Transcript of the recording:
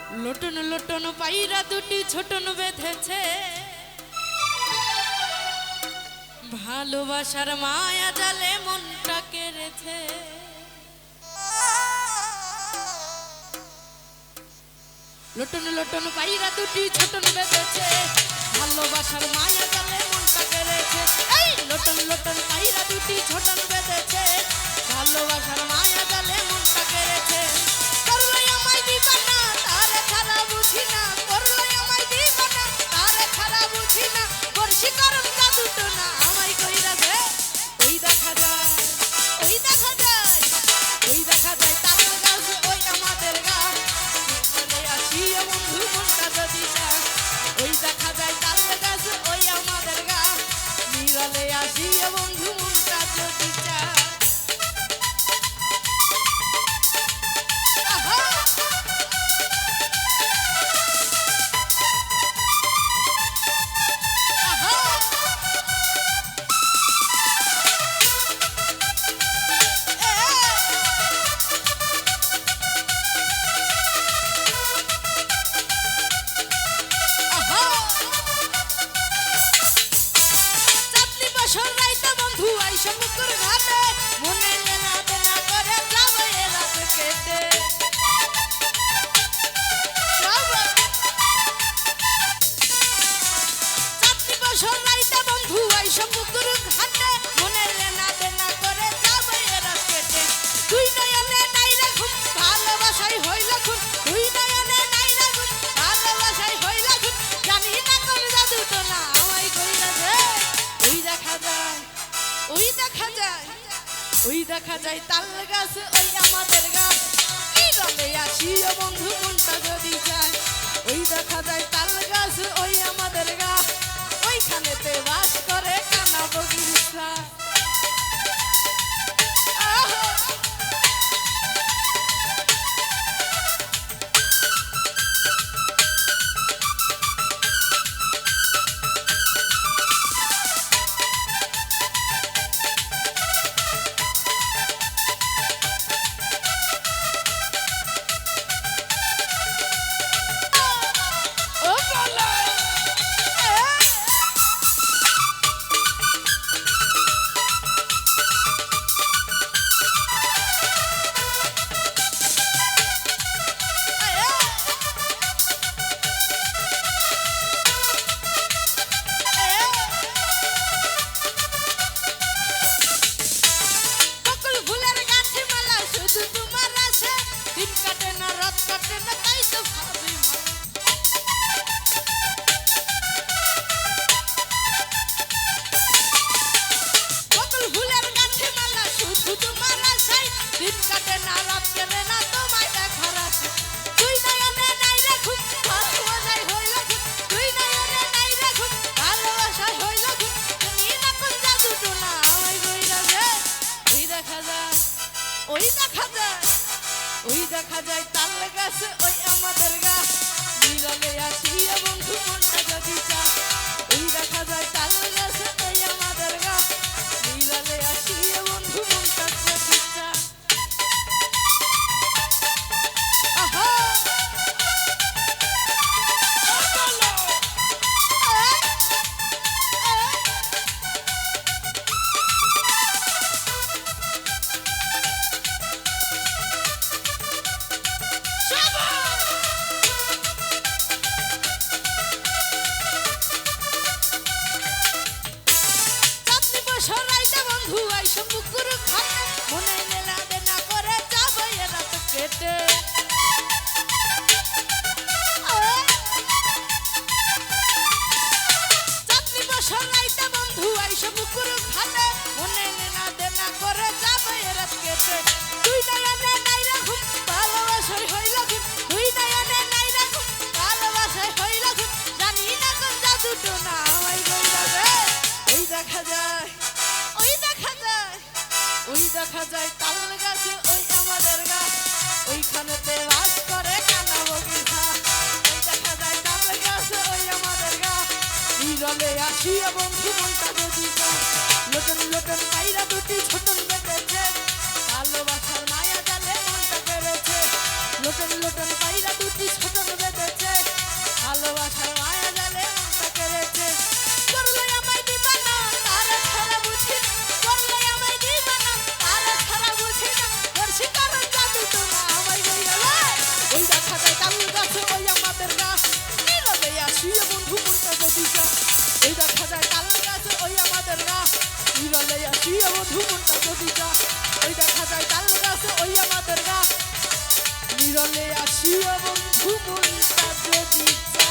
Lotion lotion পায়রা দুটি ছোটন বেঁধেছে, ভালোবাসার মায়া জালে মনটা কেড়েছে। লোটন লোটন পায়রা দুটি ছোটন বেঁধেছে, ভালোবাসার মায়া জালে মনটা কেড়েছে। এই লোটন লোটন পায়রা দুটি ছোটন বেঁধেছে, ভালোবাসার মায়া জালে মনটা কেড়েছে। করলে আমায় দিবানা তারে ছাড়া বুঝি না, করলে আমায় দিবানা তারে ছাড়া বুঝি না। বর্ষি করম জাদু তো না আমায় কইরাছে। ওই দেখা যায়, ওই দেখা যায়, ওই দেখা যায় তাল গাছ ওই আমাদের গা। চলে আসি বন্ধু মনটা যদি চায়, ওই দেখা যায় তাল গাছ ওই আমাদের গা। নিরালে আসি বন্ধু মনটা যদি চায়। সমুদ্র ঘাটে মনে লেনা দেনা করে যাবে রাত কেটে। চারটি বছর রাইতে বন্ধু আই সমুদ্র ঘাটে মনে লেনা দেনা করে যাবে রাত কেটে। তুই নয়নে নাই রাখুন ভালোবাসাই হইল খুন, তুই নয়নে নাই রাখুন ভালোবাসাই হইল খুন। জানি না কোন জাদু তো না আমায় কইরাছে। ওই দেখা যায়, ওই দেখা যায়, ওই দেখা যায় তাল গাছ ওই আমাদের গা। নিরালে আসি বন্ধু মনটা যদি চায়, ওই দেখা যায় তাল গাছ ওই আমাদের গা। ওইখানেতে বাস করে কানা বগিচা। দিন কাটে না রাত কাটে না তাই তো ভাবি বকুল ফুলের গাছে মালা শুধু তোমার আশায়। দিন কাটে না রাত কাটে না তোমায় দেখার আশায়। তুই নয়নে নাই রাখুন ভালোবাসাই হইল খুন, তুই নয়নে নাই রাখুন ভালোবাসাই হইল খুন। তুমি না কোন জাদু টোনা আমায় কইরাছে। ওই দেখা যায়, ওই দেখা যায়, ওই দেখা যায় তাল গাছ ওই আমাদের গা। নিরালে আসি বন্ধু মনটা যদি চায়, ওই দেখা যায় তাল গাছ ওই আমাদের গা। নিরালে আসি বন্ধু মনটা যদি চায়। সরাইতে বন্ধু আই সমুদ্র ঘাটে মনে লেনা দেনা করে যাবে রাত কেটে। চাঁদনি সরাইতে বন্ধু আই সমুদ্র ঘাটে মনে লেনা দেনা করে যাবে রাত কেটে। তুই নয়নে নাই রাখুন ভালোবাসাই হইল খুন, তুই নয়নে নাই রাখুন ভালোবাসাই হইল খুন। জানি না কোন জাদু টোনা আমায় কইরাছে। ওই দেখা যায়, ওই দেখা যায়, ওই দেখা যায় তাল গাছ ওই আমাদের গা। ওইখানেতে বাস করে কানা বগিচা। ওই দেখা যায় তাল গাছ ওই আমাদের গা। নিরালে আসি বন্ধু মনটা যদি চায়, লোটন লোটন পায়রা দুটি ছোটন বেঁধেছে, ভালোবাসার মায়া জালে মনটা কেড়েছে। লোটন লোটন পায়রা দুটি ছোটন যদি যা ওই দেখা যায় তাল গাছে ওই আমাদের গা নিরলে আসিয়া বন্ধু মনটা যদি যা ওই দেখা যায় তাল গাছে ওই আমাদের গা নিরলে আসিয়া বন্ধু মনটা যদি যা